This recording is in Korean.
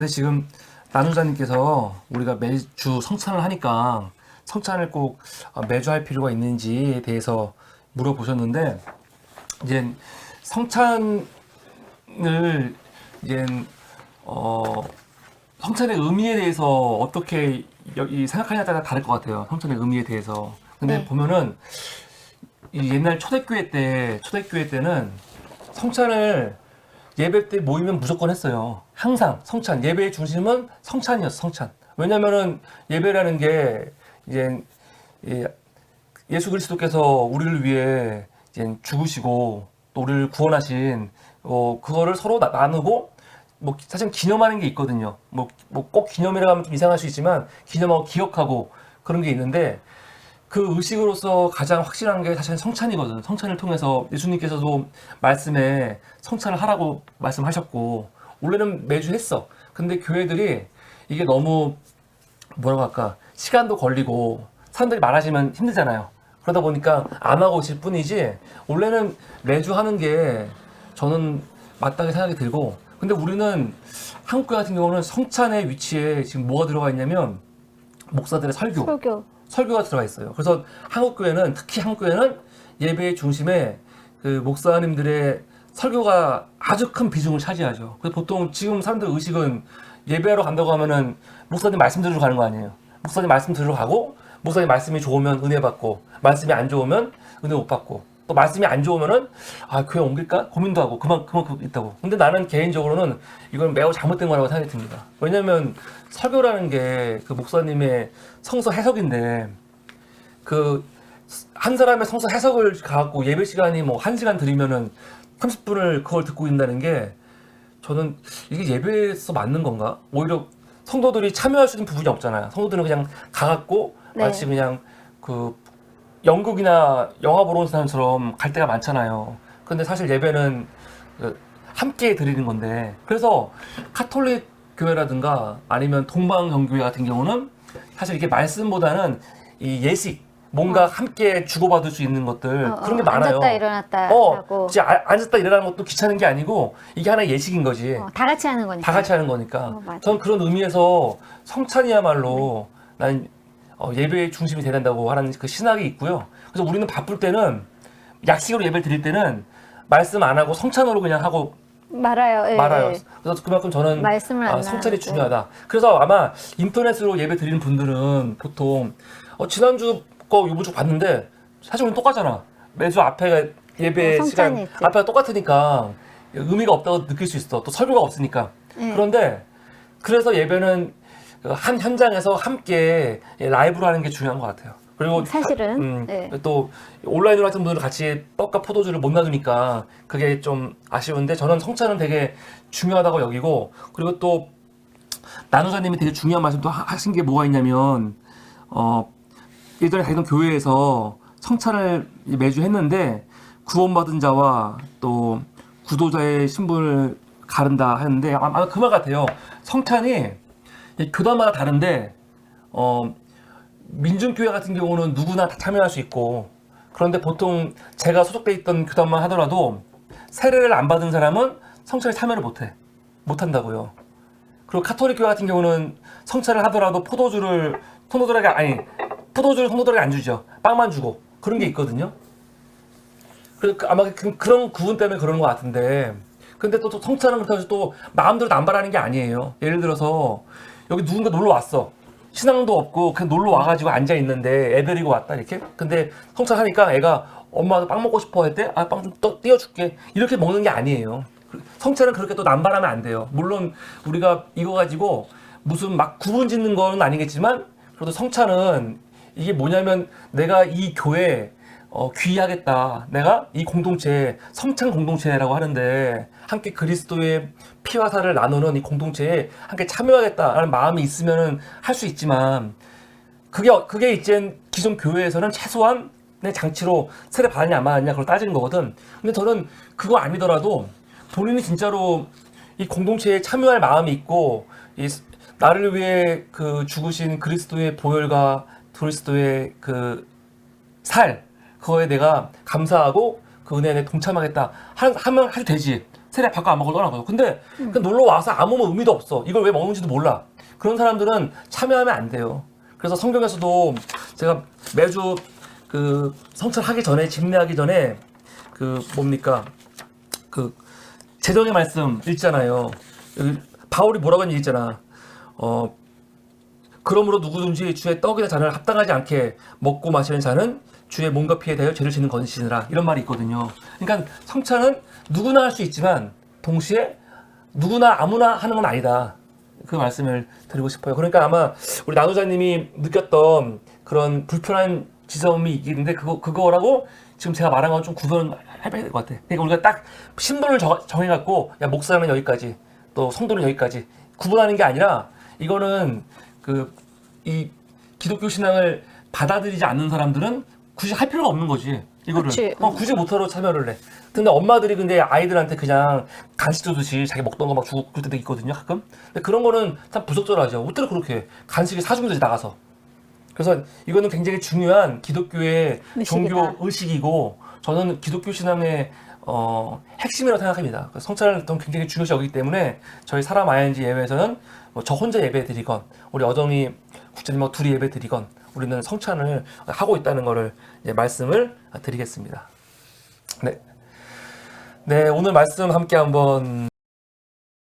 근데 지금 나누자님께서 우리가 매주 성찬을 하니까 성찬을 꼭 매주 할 필요가 있는지에 대해서 물어보셨는데, 이제 성찬을 이제 어 성찬의 의미에 대해서 어떻게 생각하냐에 따라 다를 것 같아요. 성찬의 의미에 대해서. 근데 네. 보면은 이 옛날 초대교회 때는 성찬을 예배 때 모이면 무조건 했어요. 항상 성찬, 예배의 중심은 성찬이었어, 성찬. 왜냐면은 예배라는 게 이제 예수 그리스도께서 우리를 위해 이제 죽으시고 또 우리를 구원하신 그거를 서로 나누고 뭐 사실 기념하는 게 있거든요. 뭐 꼭 기념이라고 하면 좀 이상할 수 있지만 기념하고 기억하고 그런 게 있는데, 그 의식으로서 가장 확실한 게 사실 성찬이거든. 성찬을 통해서 예수님께서도 말씀에 성찬을 하라고 말씀하셨고, 원래는 매주 했어. 근데 교회들이 이게 너무 뭐라고 할까, 시간도 걸리고 사람들이 많아지면 힘들잖아요. 그러다 보니까 안 하고 있을 뿐이지, 원래는 매주 하는 게 저는 맞다고 생각이 들고, 근데 우리는 한국교회 같은 경우는 성찬의 위치에 지금 뭐가 들어가 있냐면 목사들의 설교. 설교가 들어가 있어요. 그래서 한국교회는, 특히 한국교회는 예배의 중심에 그 목사님들의 설교가 아주 큰 비중을 차지하죠. 그래서 보통 지금 사람들 의식은 예배하러 간다고 하면은 목사님 말씀 들으러 가는 거 아니에요. 목사님 말씀 들으러 가고, 목사님 말씀이 좋으면 은혜 받고, 말씀이 안 좋으면 은혜 못 받고, 또 말씀이 안 좋으면은 교회 옮길까 고민도 하고 그만큼 있다고. 근데 나는 개인적으로는 이건 매우 잘못된 거라고 생각이 듭니다. 왜냐면 설교라는 게 그 목사님의 성서 해석인데, 그 한 사람의 성서 해석을 갖고 예배 시간이 뭐 1시간 드리면은 30분을 그걸 듣고 있다는 게, 저는 이게 예배에서 맞는 건가? 오히려 성도들이 참여할 수 있는 부분이 없잖아요. 성도들은 그냥 가갖고 마치 네. 그냥 그 연극이나 영화 보러 온 사람처럼 갈 때가 많잖아요. 근데 사실 예배는 그 함께 드리는 건데, 그래서 카톨릭 교회라든가 아니면 동방형교회 같은 경우는 사실 이게 말씀보다는 이 예식, 뭔가 함께 주고받을 수 있는 것들, 그런 게 많아요. 앉았다 일어났다 하고 진짜 앉았다 일어나는 것도 귀찮은 게 아니고 이게 하나의 예식인 거지. 다 같이 하는 거니까. 다 같이 하는 거니까. 맞아. 전 그런 의미에서 성찬이야말로 난 예배의 중심이 돼야 된다고 하는 그 신학이 있고요. 그래서 우리는 바쁠 때는, 약식으로 예배를 드릴 때는 말씀 안 하고 성찬으로 그냥 하고 말아요. 예, 말아요. 예. 그래서 그만큼 저는 말씀을 안 성찬이 나누고. 중요하다. 그래서 아마 인터넷으로 예배 드리는 분들은 보통 지난주 거 요번 주 봤는데 사실 우리는 똑같잖아. 매주 앞에 예배 성찬이 시간 있지. 앞에가 똑같으니까 의미가 없다고 느낄 수 있어. 또 설교가 없으니까. 예. 그런데 그래서 예배는 한 현장에서 함께 라이브로 하는 게 중요한 것 같아요. 그리고 사실은 예. 또 온라인으로 하신 분들은 같이 떡과 포도주를 못 나누니까 그게 좀 아쉬운데, 저는 성찬은 되게 중요하다고 여기고, 그리고 또 나누자님이 되게 중요한 말씀도 하신 게 뭐가 있냐면, 예전에 다니던 교회에서 성찬을 매주 했는데 구원받은 자와 또 구도자의 신분을 가른다 하는데, 아마 그 말 같아요. 성찬이 교단마다 다른데 민중교회 같은 경우는 누구나 다 참여할 수 있고, 그런데 보통 제가 소속돼 있던 교단만 하더라도 세례를 안 받은 사람은 성찬에 참여를 못한다고요. 그리고 카톨릭 교회 같은 경우는 성찬을 하더라도 포도주를 성도들에게 안 주죠. 빵만 주고 그런 게 있거든요. 그래서 아마 그런 구분 때문에 그러는 것 같은데, 근데 또 성찬은 그렇다고 해서 또 마음대로 남발하는 게 아니에요. 예를 들어서 여기 누군가 놀러 왔어. 신앙도 없고 그냥 놀러 와가지고 앉아 있는데 애 데리고 왔다 이렇게. 근데 성찬 하니까 애가 엄마도 빵 먹고 싶어 할 때 빵 좀 띄워줄게 이렇게 먹는 게 아니에요. 성찬은 그렇게 또 남발하면 안 돼요. 물론 우리가 이거 가지고 무슨 막 구분 짓는 건 아니겠지만, 그래도 성찬은 이게 뭐냐면, 내가 이 교회 귀의하겠다. 내가 이 공동체, 성찬 공동체라고 하는데 함께 그리스도의 피와 살을 나누는 이 공동체에 함께 참여하겠다라는 마음이 있으면은 할 수 있지만, 그게 이제 기존 교회에서는 최소한의 장치로 세례 받았냐 안 받았냐 그걸 따지는 거거든. 근데 저는 그거 아니더라도 본인이 진짜로 이 공동체에 참여할 마음이 있고, 나를 위해 그 죽으신 그리스도의 보혈과 그리스도의 그 살, 그거에 내가 감사하고 그 은혜에 동참하겠다 하면 해도 되지. 세례 받고 안 먹고 떠난 거죠. 근데 그 놀러 와서 아무 의미도 없어. 이걸 왜 먹는지도 몰라. 그런 사람들은 참여하면 안 돼요. 그래서 성경에서도 제가 매주 그 성찬하기 전에 집례하기 전에 그 뭡니까 그 제정의 말씀 읽잖아요. 여기 바울이 뭐라고 하는 얘기 있잖아. 그러므로 누구든지 주의 떡이나 잔을 합당하지 않게 먹고 마시는 자는 주의 몸과 피에 대하여 죄를 짓는 것이니라 이런 말이 있거든요. 그러니까 성찬은 누구나 할 수 있지만 동시에 누구나 아무나 하는 건 아니다. 그 말씀을 드리고 싶어요. 그러니까 아마 우리 나노자님이 느꼈던 그런 불편한 지점이 있는데 그거라고 지금 제가 말한 건 좀 구분해야 될 것 같아. 그러니까 우리가 딱 신분을 정해갖고 야 목사는 여기까지 또 성도는 여기까지 구분하는 게 아니라 이거는 이 기독교 신앙을 받아들이지 않는 사람들은 굳이 할 필요가 없는 거지. 이거를 굳이 못하러 참여를 해. 근데 엄마들이 근데 아이들한테 그냥 간식 주듯이 자기 먹던 거 막 주고 그럴 때도 있거든요, 가끔. 근데 그런 거는 참 부적절하죠. 어떻게 그렇게 간식을 사주면 되지 나가서. 그래서 이거는 굉장히 중요한 기독교의 의식이다. 종교 의식이고 저는 기독교 신앙의 핵심이라고 생각합니다. 성찬을 굉장히 중요시 여기기 때문에 저희 사람 ING 예배에서는 저 혼자 예배 드리건 우리 어정이 국장님하고 둘이 예배 드리건 우리는 성찬을 하고 있다는 것을 말씀을 드리겠습니다. 네, 오늘 말씀 함께 한번